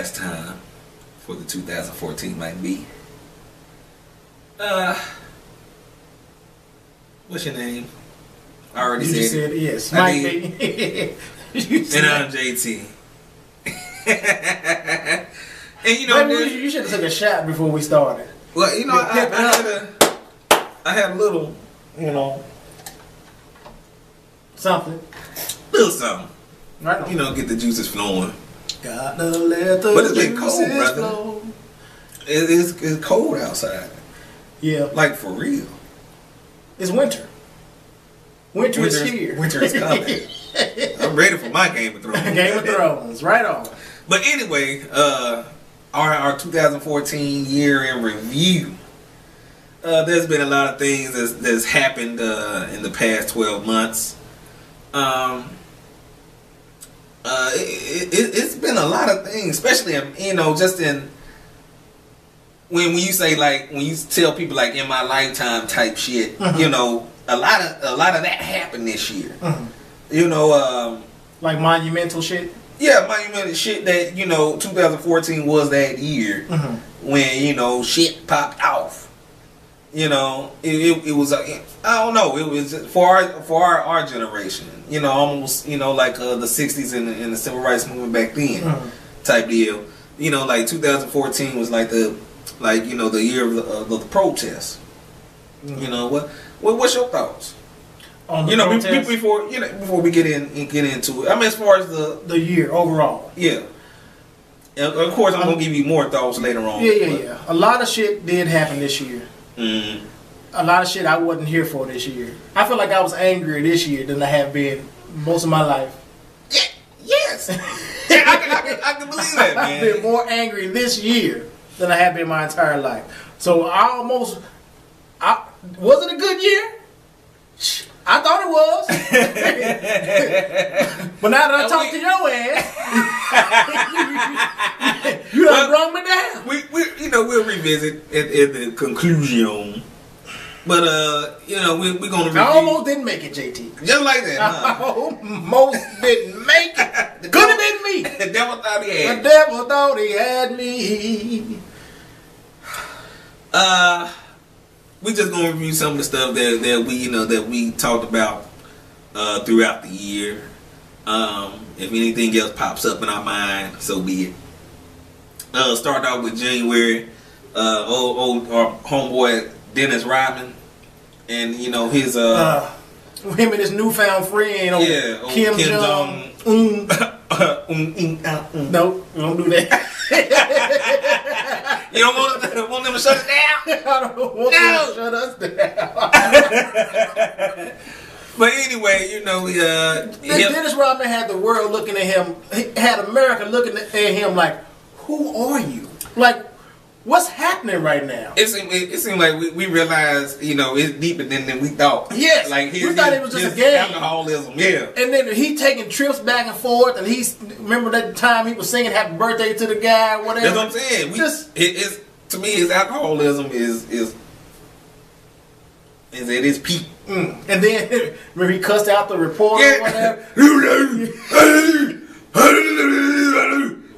last time for the 2014 might be. What's your name? I already You said said yes. I Might did. be. And I'm JT. And you know, Maybe you should have took a shot before we started. well, you know, I had a little, you know, Something. little something. Right on. You know, get the juices flowing. Gotta let the But it's been cold, juices brother. flow. It's cold outside. Yeah. Like, for real. It's winter. Winter is here. Winter is coming. I'm ready for my Game of Thrones. Game of Thrones. Right on. But anyway, our 2014 year in review. There's been a lot of things that's happened in the past 12 months. It's been a lot of things, especially just in when you say, like, when you tell people, like, in my lifetime type shit. You know, a lot of that happened this year. You know, Like monumental shit. yeah, monumental shit that 2014 was that year when shit popped off. You know, it was I don't know, it was for our generation. Almost like the 60s and the civil rights movement back then type deal. Like 2014 was like the year of the protests. What's your thoughts? On the protest? Before we get into it. I mean, as far as The year overall. yeah. And of course, I'm gonna give you more thoughts later on. Yeah. A lot of shit did happen this year. Mm. A lot of shit I wasn't here for this year. I feel like I was angrier this year than I have been most of my life. Yes. Yeah, I can believe that, man. I've been more angry this year than I have been my entire life. So was it a good year? I thought it was. But now that I talk to your ass, you done brought me down. We'll revisit at the conclusion. But we're gonna review. I almost didn't make it, JT. Just like that. I almost didn't make it. Could have been me. The devil thought he had. The devil thought he had me. We just gonna review some of the stuff that we talked about throughout the year. If anything else pops up in our mind, so be it. Start out with January. Our homeboy Dennis Rodman, and his him and his newfound friend, Kim Jong. Nope, don't do that. You don't want them to shut it down? I don't want them to shut us down. But anyway, Dennis Rodman had the world looking at him. He had America looking at him like, who are you? Like, what's happening right now? It seemed like we realized, it's deeper than we thought. Yes, like we thought it was just a game. Alcoholism, yeah. And then he taking trips back and forth, and remember that time he was singing "Happy Birthday" to the guy, whatever. That's what I'm saying. To me, his alcoholism is at its peak. And then remember he cussed out the reporter or whatever.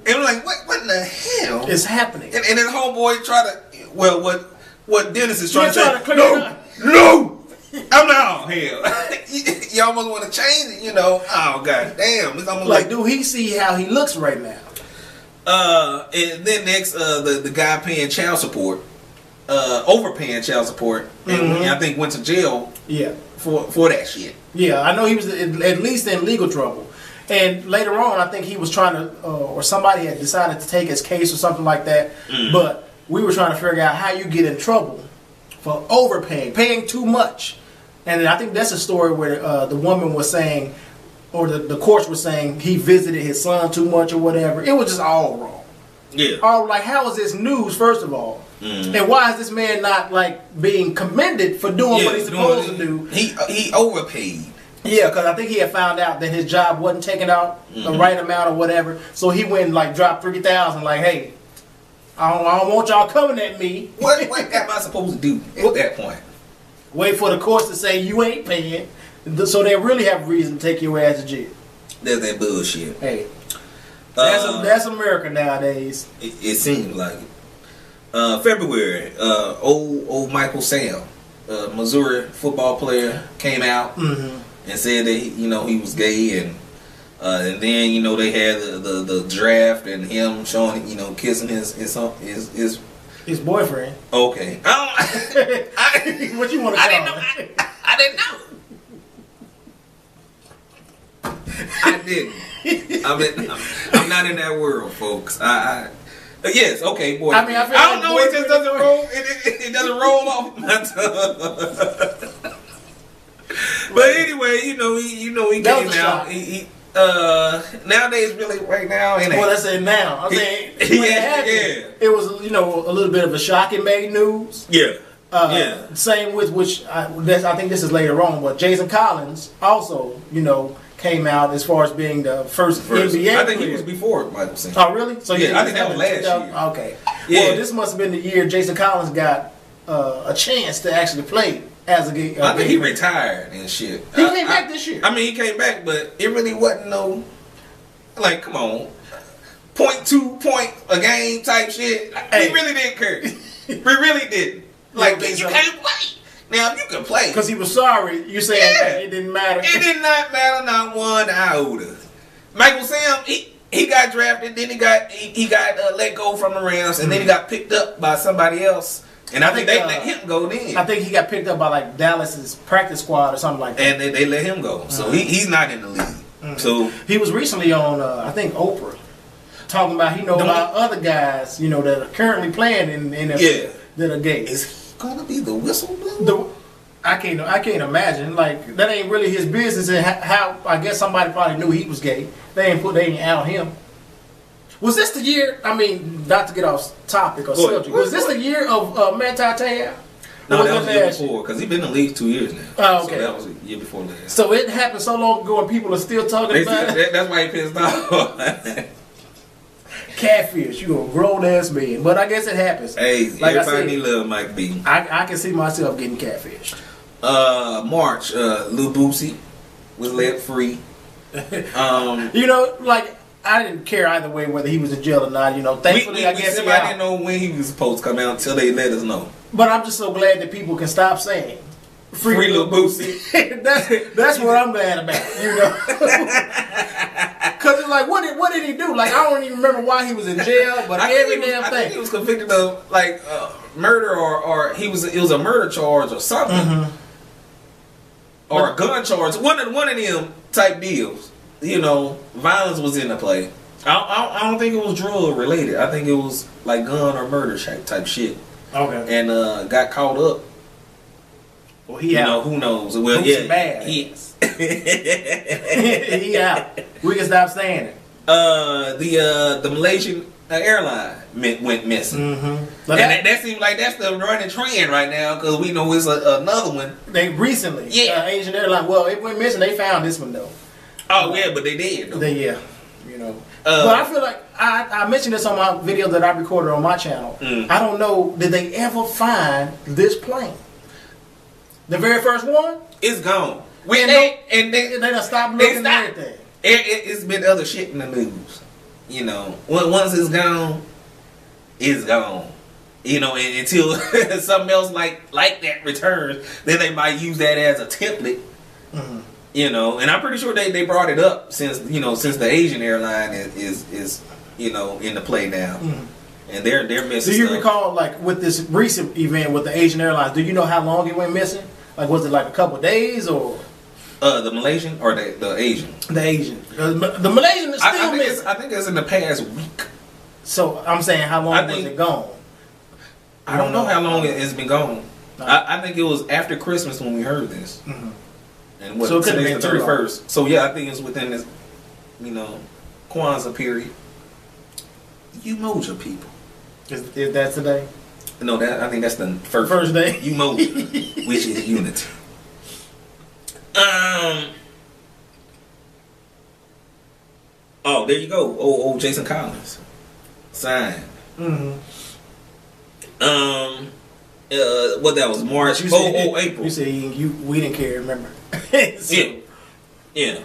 And I'm like, what in the hell is happening? And his homeboy tried to, what Dennis is trying to say, no, I'm not, hell. You almost want to change it, oh, god damn. It's almost like, do he see how he looks right now? And then next, the guy paying child support, overpaying child support, and I think went to jail for that shit. Yeah, I know he was at least in legal trouble. And later on, I think he was trying to, or somebody had decided to take his case or something like that. But we were trying to figure out how you get in trouble for overpaying, paying too much. And I think that's a story where the woman was saying, or the courts were saying he visited his son too much or whatever. It was just all wrong. Yeah. All like, how is this news, first of all? And why is this man not like being commended for doing what he's supposed to do? He overpaid. Yeah, because I think he had found out that his job wasn't taking out the right amount or whatever. So he went and like dropped $3,000. Like, hey, I don't want y'all coming at me. What am I supposed to do at that point? Wait for the courts to say you ain't paying, so they really have reason to take your ass to jail. That's that bullshit. Hey, That's America nowadays. It seems like it. February, old Michael Sam, Missouri football player, came out and said that he was gay, and then they had the draft and him showing kissing his boyfriend. Okay, What you want to call him? I didn't know. I didn't. I'm not in that world, folks. Yes, okay, boy. I mean, I don't know. It just doesn't roll. It doesn't roll off my tongue. But anyway, he came out. He nowadays, really, right now, ain't it? Well, that's it now. I'm saying when it happened, it was a little bit of a shock. It made news. Yeah. Same with I think this is later on, but Jason Collins also came out as far as being the first NBA. I think he was before Michael Sam. Oh, really? So yeah, I think that was last year. Okay. Yeah. Well, this must have been the year Jason Collins got a chance to actually play as a gay. I think he retired and shit. He came back this year. I mean, he came back, but it really wasn't come on, 0.2 point a game type shit. He really didn't care. He really didn't. Like, you can't play. Now, if you can play. Because he was sorry, you saying it didn't matter. It did not matter, not one iota. Michael Sam, he got drafted, then he got let go from the Rams, and then he got picked up by somebody else. And I think they let him go then. I think he got picked up by like Dallas's practice squad or something like that. And they let him go. So he's not in the league. So he was recently on, I think, Oprah, talking about about other guys, that are currently playing in the NFL that are gay. Is he gonna be the whistleblower? I can't imagine. Like, that ain't really his business. And how I guess somebody probably knew he was gay. They ain't out him. Was this the year? I mean, not to get off topic or subject. Was this the year of Manti Te'o? No, that was the year before, because he's been in the league 2 years now. Oh, okay. So that was the year before that. So it happened so long ago and people are still talking about it? That's why he pissed off. Catfish, you a grown ass man. But I guess it happens. Hey, like everybody need love, Mike B. I can see myself getting catfished. March, Lil Boosie was let free. I didn't care either way whether he was in jail or not. Thankfully, I guess I didn't know when he was supposed to come out until they let us know. But I'm just so glad that people can stop saying free Lil Boosie. that's what I'm glad about. Because it's like, what did he do? Like, I don't even remember why he was in jail. But I think he was convicted of murder or it was a murder charge or something. Mm-hmm. Or a gun charge, one of them type deals. Violence was in the play. I don't think it was drug related. I think it was like gun or murder type shit. Okay. And got caught up. Well, he out. Who knows? Well, yeah, bad. Yes. He out. We can stop saying it. The Malaysian airline went missing. Mm-hmm. And that seems like that's the running trend right now, because we know it's another one. They recently, Asian airline. Well, it went missing. They found this one though. Oh yeah, but they did. But I feel like I mentioned this on my video that I recorded on my channel. I don't know, did they ever find this plane? The very first one? It's gone. They done stopped looking at everything. It's been other shit in the news. Once it's gone, it's gone. And until something else like that returns, then they might use that as a template. Mm-hmm. And I'm pretty sure they brought it up since the Asian airline is in the play now, and they're missing. Do you recall, like, with this recent event with the Asian airlines? Do you know how long it went missing? Like, was it like a couple days or? The Malaysian or the Asian? The Asian. The Malaysian is still missing. I think it's in the past week. So I'm saying, how long was it gone? I don't know how long it's been gone. No. I think it was after Christmas when we heard this. Mm-hmm. And so it could have been the 31st. So yeah, I think it's within this, Kwanzaa period. Umoja people. Is that today? No, I think that's the first day. Umoja, which is unity. Oh, there you go. Old Jason Collins signed. Mm-hmm. What that was March? April. You said we didn't care. Remember? So. Yeah.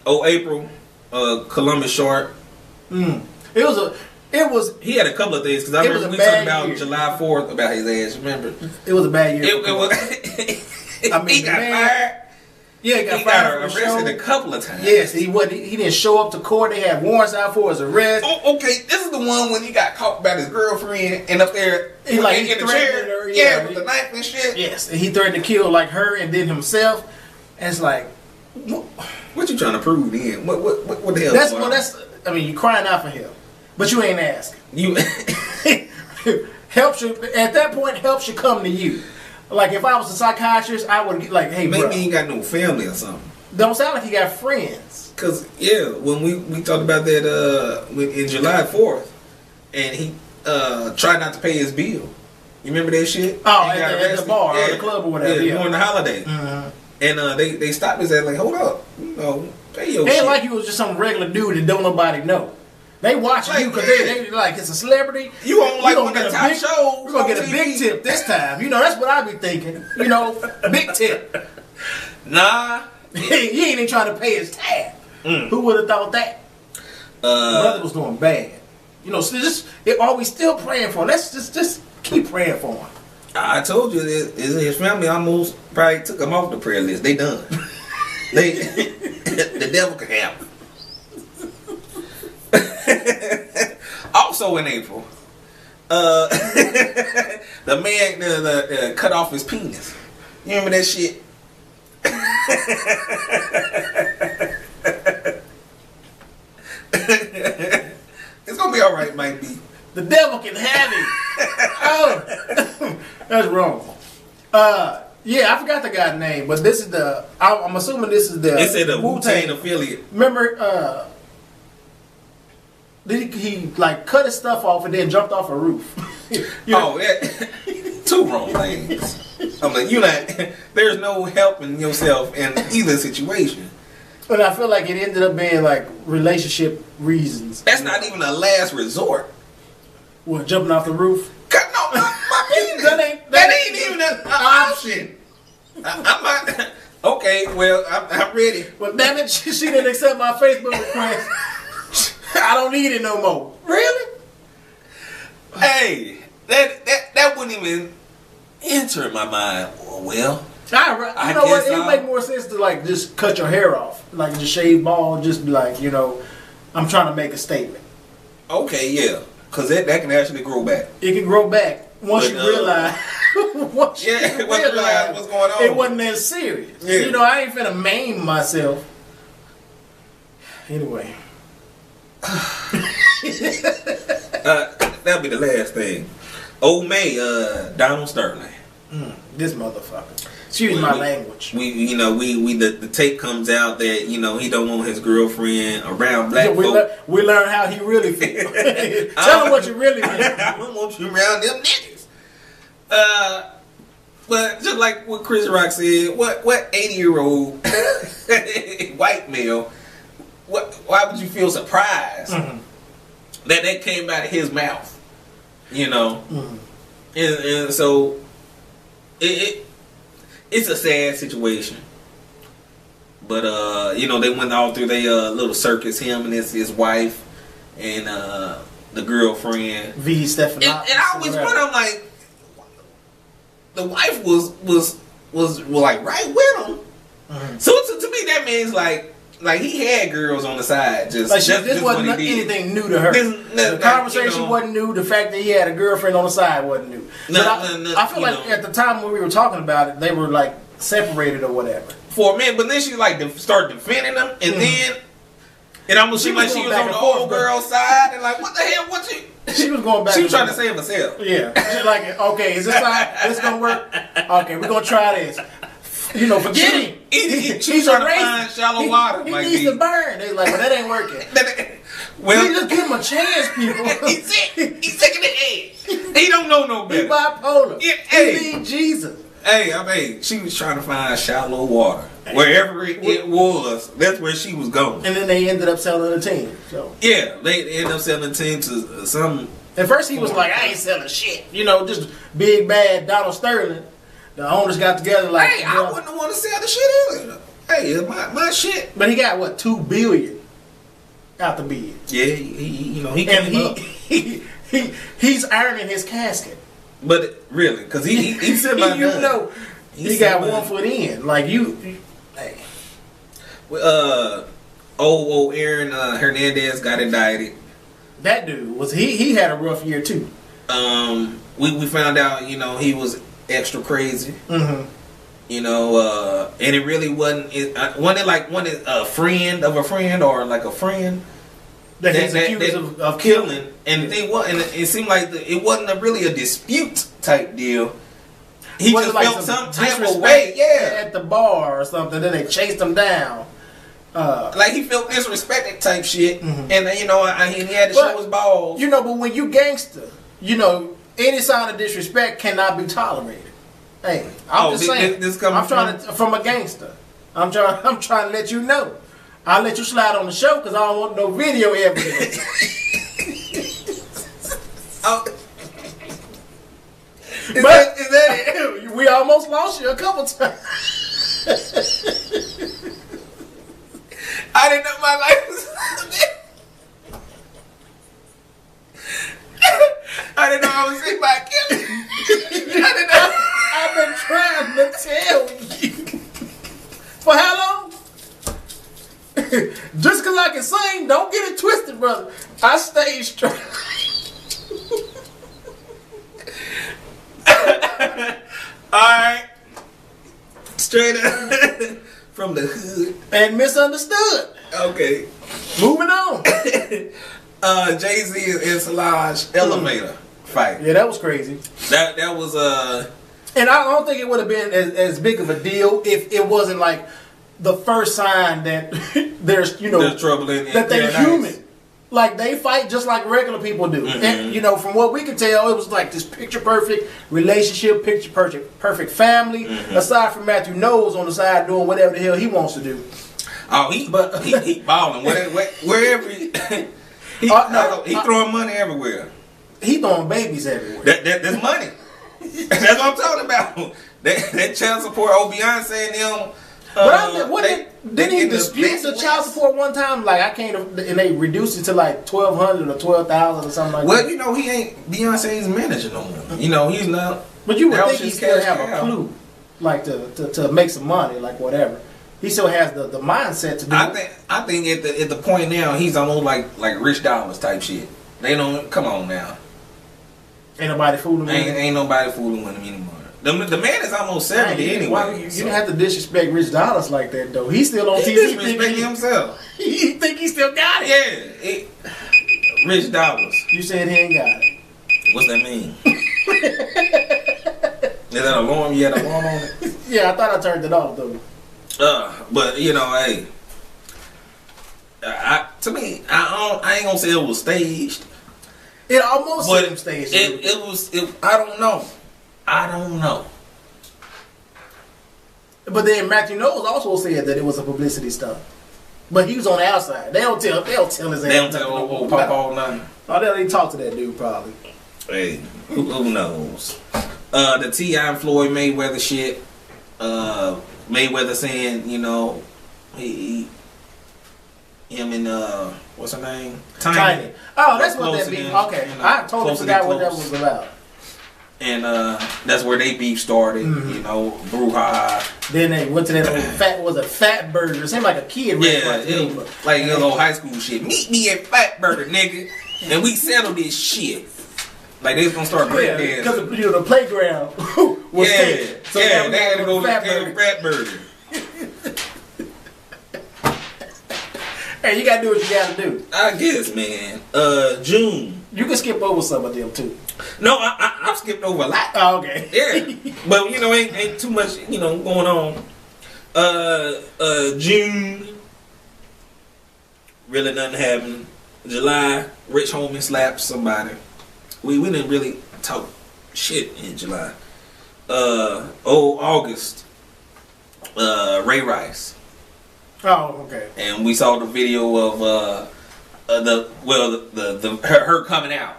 April. Columbus Short. It was. He had a couple of things because I remember we talked about July 4th about his ass. Remember? It was a bad year. It was. I mean, he got fired. Yeah, he got arrested a couple of times. Yes, he didn't show up to court. They had warrants out for his arrest. Oh, okay. This is the one when he got caught by his girlfriend and up there he in the chair. Her, yeah, with the knife and shit. Yes, and he threatened to kill like her and then himself. And it's like, what you trying to prove then? What the hell? That's. I mean, you crying out for help, but you ain't asking. You help should at that point help should come to you. Like if I was a psychiatrist, I would like, hey, maybe bro, he ain't got no family or something. Don't sound like he got friends. Cause when we talked about that in July 4th, and he tried not to pay his bill. You remember that shit? Oh, at the bar or the club or whatever. Yeah, during the holiday. Mm-hmm. And they stopped his ass like, hold up, pay your shit. Ain't like you was just some regular dude that don't nobody know. They watching you because they like it's a celebrity. You on like one of the top shows. We're gonna get a big tip this time. That's what I be thinking. Big tip. Nah. He ain't even trying to pay his tab. Who would have thought that? Brother was doing bad. Are we still praying for him? Let's just keep praying for him. I told you his family almost probably took him off the prayer list. They done. The devil can have him. Also in April, the man cut off his penis. You remember that shit? It's gonna be all right, Mike B. The devil can have it. Oh, that's wrong. Yeah, I forgot the guy's name, but this is I'm assuming this is the. It said the Wu-Tang affiliate. Remember, he like cut his stuff off and then jumped off a roof. Two wrong things. I'm like, there's no helping yourself in either situation. But I feel like it ended up being like relationship reasons. That's not even a last resort. What, jumping off the roof? Cutting off my penis. that ain't even an option. I'm not. Okay, well, I'm ready. Well, damn it, she didn't accept my Facebook request. I don't need it no more. Really? Hey, that wouldn't even enter my mind. Well, I know what? It would make more sense to like just cut your hair off, like just shave bald, just be like, I'm trying to make a statement. Okay, yeah, because that can actually grow back. It can grow back once you realize. Once you realize what's going on. It wasn't that serious. Yeah. I ain't finna maim myself. Anyway. That'll be the last thing. Old May, Donald Sterling. This motherfucker. Excuse my language. The tape comes out that he don't want his girlfriend around black folk. We learn how he really feels. Tell him what you really feel. I don't want you around them niggas. But just like what Chris Rock said, what 80-year-old white male? Why would you feel surprised that came out of his mouth? And so it's a sad situation. But they went all through their little circus. Him and his wife and the girlfriend V. Stephanopoulos. And I always wonder, I'm like, the wife was like right with him. So to me that means like he had girls on the side. This wasn't anything new to her. The conversation wasn't new. The fact that he had a girlfriend on the side wasn't new. I feel like at the time when we were talking about it, they were like separated or whatever. For a minute, but then she like started defending them, and then it almost seemed like she was on the old girl's side, and like, what the hell? What you? She was going back. She was trying to save herself. Yeah, she's like, okay, is this side? This gonna work? Okay, we're gonna try this. Forget him. She's trying to find shallow water. He needs to burn. They like, well, that ain't working. Well, we just give him a chance, people. He's sick. He's sick in the head. He don't know no better. He bipolar. He need Jesus. Hey, she was trying to find shallow water. Wherever it was, that's where she was going. And then they ended up selling the team. So yeah, they ended up selling the team to some. At first, he was like, "I ain't selling shit." Just big bad Donald Sterling. The owners got together like, "Hey, I wouldn't want to sell the shit either." Hey, it's my shit. But he got what, $2 billion. out the bid. Yeah, he And came up. he's ironing his casket. But really, because he said my You know, he got one foot in. Like hey. Old Aaron Hernandez got indicted. That dude was he had a rough year too. We found out, he was extra crazy. Mm-hmm. And it really wasn't a friend of a friend or like a friend That he's accused of killing. And it seemed like it wasn't really a dispute type deal. He just like felt some type of way, at the bar or something. Then they chased him down. Like he felt disrespected type shit, mm-hmm. and he had to show his balls. But when you gangster, any sign of disrespect cannot be tolerated. Hey, I'm just saying. I'm trying to from a gangster. I'm trying to let you know. I'll let you slide on the show because I don't want no video evidence. Is that it? We almost lost you a couple times. I didn't know my life was. I didn't know I was sick by killing. I didn't know. I've been trying to tell you. For how long? Just because I can sing, don't get it twisted, brother. I stay straight. Alright. Straight up. From the hood. And misunderstood. Okay. Moving on. Jay-Z and Solange elevator fight. Yeah, that was crazy. That was And I don't think it would have been as big of a deal if it wasn't like the first sign that there's trouble in that they're human. Like they fight just like regular people do. Mm-hmm. And from what we could tell, it was like this picture perfect relationship, picture perfect family. Mm-hmm. Aside from Matthew Knowles on the side doing whatever the hell he wants to do. Oh, he balling wherever he throwing money everywhere. He throwing babies everywhere. That's money. That's what I'm talking about. That child support, Beyonce and them. Didn't he dispute the child support one time? Like I can't, and they reduced it to like $1,200 or $12,000 or something like that. Well, he ain't Beyonce's manager no more. He's not. But you would think he still have a clue, like to make some money, like whatever. He still has the mindset to do. I think at the point now he's almost like Rich Dollars type shit. They don't come on now. Ain't nobody fooling with him. Ain't nobody fooling with him anymore. The man is almost 70 anyway. You don't have to disrespect Rich Dollars like that though. He's still on TV. He disrespecting himself. He think he still got it. Yeah, Rich Dollars. You said he ain't got it. What's that mean? Is that alarm? You had an alarm on it? Yeah, I thought I turned it off though. But hey, to me, I ain't gonna say it was staged. It almost seemed staged. It was. I don't know. But then Matthew Knowles also said that it was a publicity stunt. But he was on the outside. They don't tell his ass. They don't tell old Papa nothing. Oh, they don't even talk to that dude probably. Hey, who knows? The T.I. and Floyd Mayweather shit. Mayweather saying, him and what's her name? Tiny. Oh, that's what that beef. Okay, I totally forgot what that was about. And that's where they beef started. Brouhaha. Then they went to that old Fat Burger. It seemed like a kid. Like a little high school shit. Meet me at Fat Burger, nigga, and we settle this shit. Like they was gonna start breakdancing. Because the playground was there. So they had to go to Fat Burger. Hey, you gotta do what you gotta do. I guess, man. June. You can skip over some of them too. No, I've skipped over a lot. Oh, okay. Yeah, but ain't too much going on. June. Really nothing happened. July, Rich Homie slapped somebody. We didn't really talk shit in July. August. Ray Rice. Oh, okay. And we saw the video of her coming out.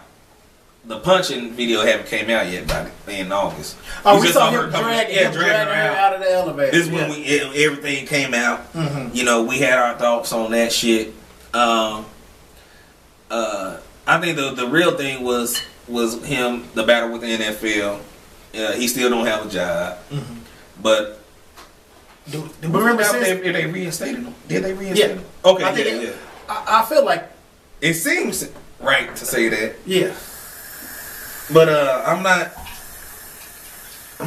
The punching video haven't came out yet in August. Oh, we saw her dragging her out of the elevator. This is when everything came out. Mm-hmm. We had our thoughts on that shit. I think the real thing was him, the battle with the NFL. He still don't have a job, but. Remember, if they reinstated him? Did they reinstate him? Okay, I think I feel like it seems right to say that. Yeah, but I'm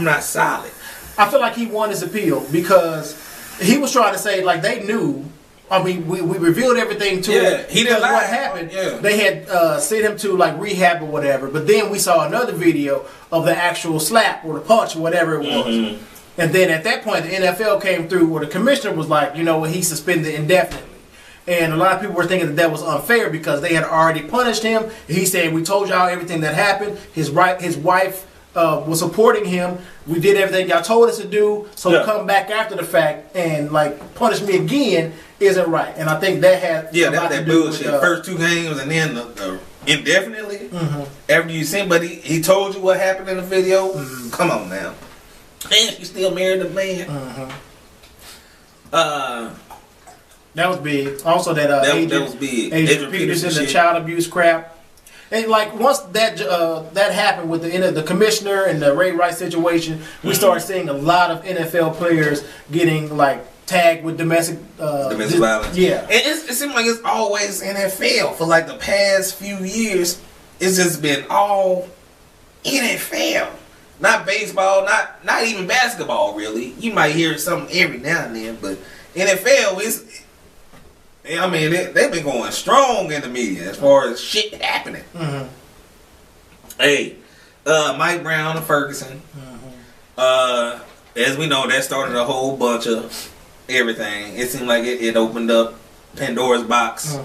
not solid. I feel like he won his appeal because he was trying to say like they knew. I mean, we revealed everything to him. He didn't lie. What happened? They had sent him to like rehab or whatever. But then we saw another video of the actual slap or the punch or whatever it was. And then at that point, the NFL came through where the commissioner was like, you know what, he's suspended indefinitely. And a lot of people were thinking that was unfair because they had already punished him. He said, we told y'all everything that happened. His wife was supporting him. We did everything y'all told us to do. So to come back after the fact and like punish me again isn't right. And I think that had that bullshit. First 2 games and then the indefinitely after you seen, but he told you what happened in the video. Come on now. And you still married the man. That was big. Also, that was big. Adrian Peterson, the child abuse crap, and like once that happened with the end of the commissioner and the Ray Rice situation, we started seeing a lot of NFL players getting like tagged with domestic violence. Yeah, and it seems like it's always NFL for like the past few years. It's just been all NFL. Not baseball, not even basketball, really. You might hear something every now and then, but NFL is. I mean, they've been going strong in the media as far as shit happening. Hey, Mike Brown and Ferguson. As we know, that started a whole bunch of everything. It seemed like it opened up Pandora's box.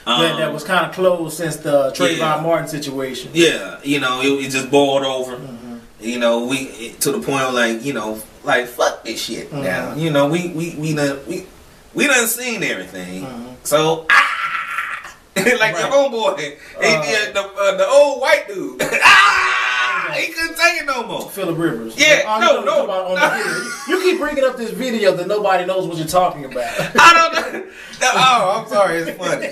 That was kind of closed since the Trayvon Martin situation. Yeah, you know, it just boiled over. You know, we to the point of like, you know, like fuck this shit now. You know, we done seen everything. So like the homeboy, the old white dude. He couldn't take it no more. Phillip Rivers. Yeah, no. You keep bringing up this video that nobody knows what you're talking about. I don't know. Oh, I'm sorry. It's funny.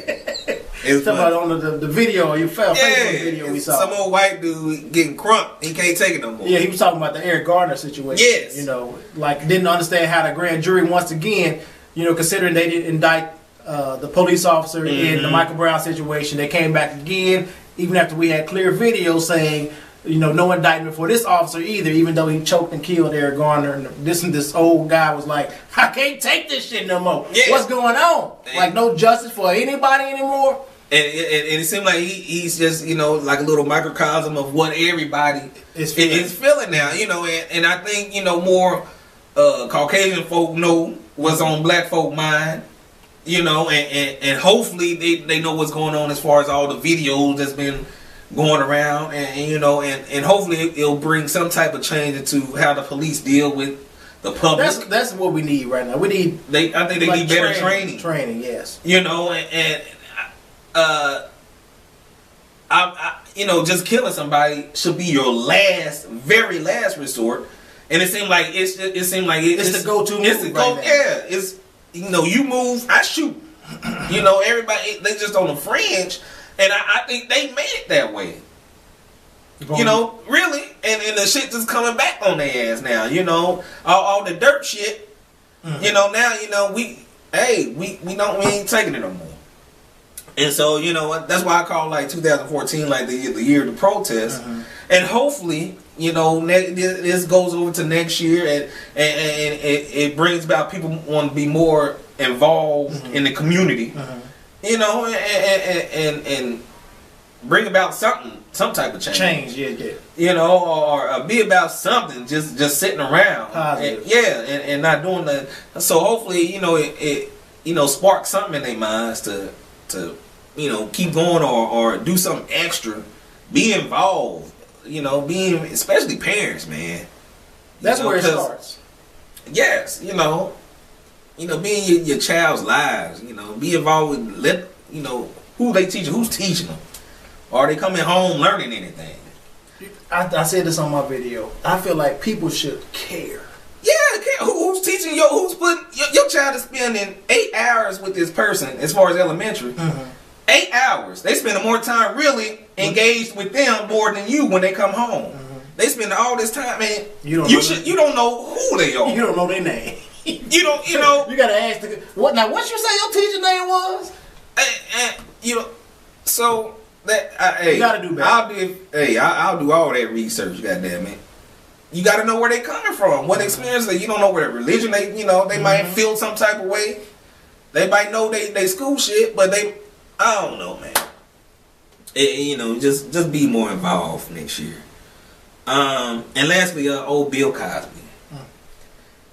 It's talking about on the video you felt. Facebook video we saw. Some old white dude getting crunk. He can't take it no more. Yeah, he was talking about the Eric Garner situation. Yes. You know, like didn't understand how the grand jury once again, you know, considering they didn't indict the police officer in the Michael Brown situation, they came back again, even after we had clear video saying, you know, no indictment for this officer either, even though he choked and killed Eric Garner. And this old guy was like, I can't take this shit no more. Yeah. What's going on? Like, no justice for anybody anymore? And it seemed like he's just, you know, like a little microcosm of what everybody is feeling now, you know. And I think, you know, more Caucasian folk know what's on black folk mind, you know, and hopefully they know what's going on as far as all the videos that's been going around, and you know, and hopefully it'll bring some type of change into how the police deal with the public. That's what we need right now. We need. I think they need better training. Training, yes. You know, and you know, just killing somebody should be your very last resort. And it seemed like it's the go-to move. It's the go. Right, yeah, it's, you know, you move, I shoot. You know, everybody they just on the fringe. And I think they made it that way. You know, really. And the shit just coming back on their ass now. You know, all the dirt shit. You know, now, you know, we ain't taking it no more. And so, you know, that's why I call like 2014 like the year of the protest. And hopefully, you know, this goes over to next year and it brings about people want to be more involved in the community. You know, and bring about some type of change. Yeah. You know, or be about something, just sitting around. Positive. And not doing that. So hopefully, you know, it you know, spark something in their minds to you know, keep going or do something extra. Be involved. You know, especially parents, man. That's where it starts. Yes, you know, be in your child's lives, you know, be involved with, you know, who they teaching, who's teaching them. Are they coming home learning anything? I said this on my video. I feel like people should care. Yeah, care. Who's teaching who's putting, your child is spending 8 hours with this person as far as elementary. 8 8 hours. They spend more time really engaged with them more than you when they come home. They spend all this time, man. You don't know who they are. You don't know their name. You don't. You know. You gotta ask what now? What you say your teacher name was? You know. So that hey, you gotta do better. I'll do all that research. Goddamn it. You got to know where they coming from, what experience they. You don't know what religion they. You know, they might feel some type of way. They might know they school shit, but I don't know, man. You know, just be more involved next year. And lastly, old Bill Cosby.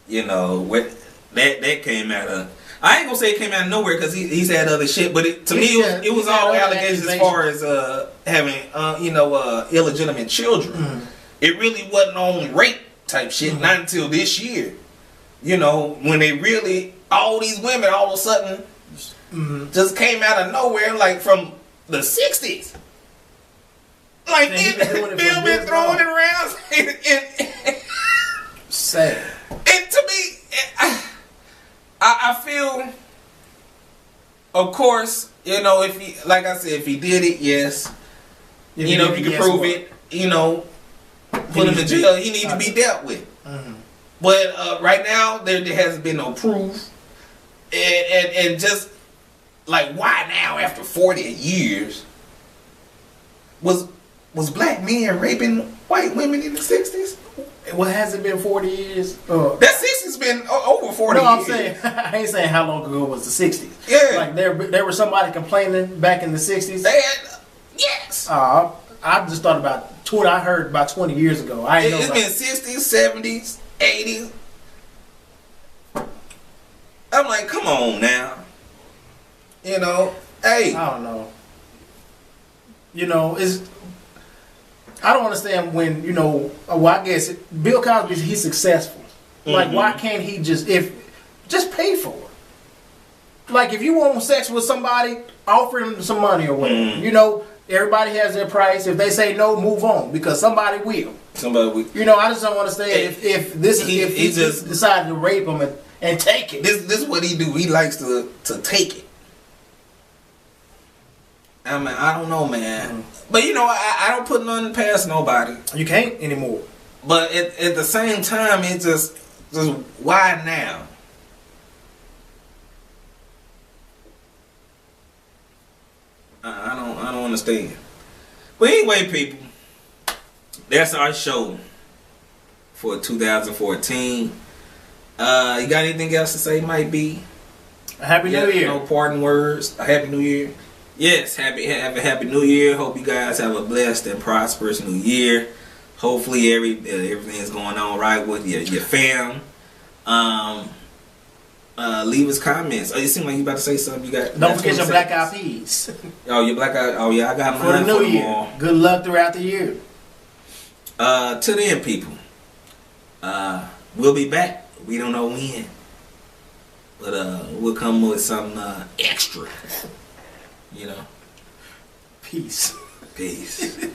You know, that came out of. I ain't gonna say it came out of nowhere because he's had other shit, but to me it was all allegations as far as having illegitimate children. It really wasn't on rape type shit, not until this year. You know, when they really, all these women all of a sudden just came out of nowhere, like from the 60s. Like, Bill been throwing it around. Sad. And to me, I feel, of course, you know, if he, like I said, if he did it, yes. You know, if you can prove it, you know, put him in jail, he needs to be dealt with. But right now, there hasn't been no proof. And just, like, why now after 40 years? Was black men raping white women in the 60s? Well, has it been 40 years? That 60's been over 40 years. No, I'm saying, I ain't saying how long ago was the 60s. Yeah. Like, there was somebody complaining back in the 60s? They had, yes. I just thought about 20, I heard about 20 years ago. It's been 60s, 70s, 80s. I'm like, come on now. You know, hey. I don't know. You know, I don't understand when, you know, well, I guess Bill Cosby, he's successful. Like, why can't he just pay for it? Like, if you want sex with somebody, offer him some money or whatever. You know, everybody has their price. If they say no, move on, because somebody will. You know, I just don't understand if he just decided to rape him and take it. This is what he do. He likes to take it. I mean, I don't know, man. But, you know, I don't put nothing past nobody. You can't anymore. But at the same time, it's just why now? I don't understand. But anyway, people, that's our show for 2014. You got anything else to say, Might Be? A Happy New Year. No parting words. A Happy New Year. Yes, have a Happy New Year. Hope you guys have a blessed and prosperous New Year. Hopefully everything's going on right with your fam. Leave us comments. Oh, you seem like you about to say something. Don't forget your Black Eyed Peas. Oh, your Black Eyed. Oh yeah, I got mine for the New Year. Good luck throughout the year. To then, people. We'll be back. We don't know when, but we'll come with something extra. You know. Peace. Peace.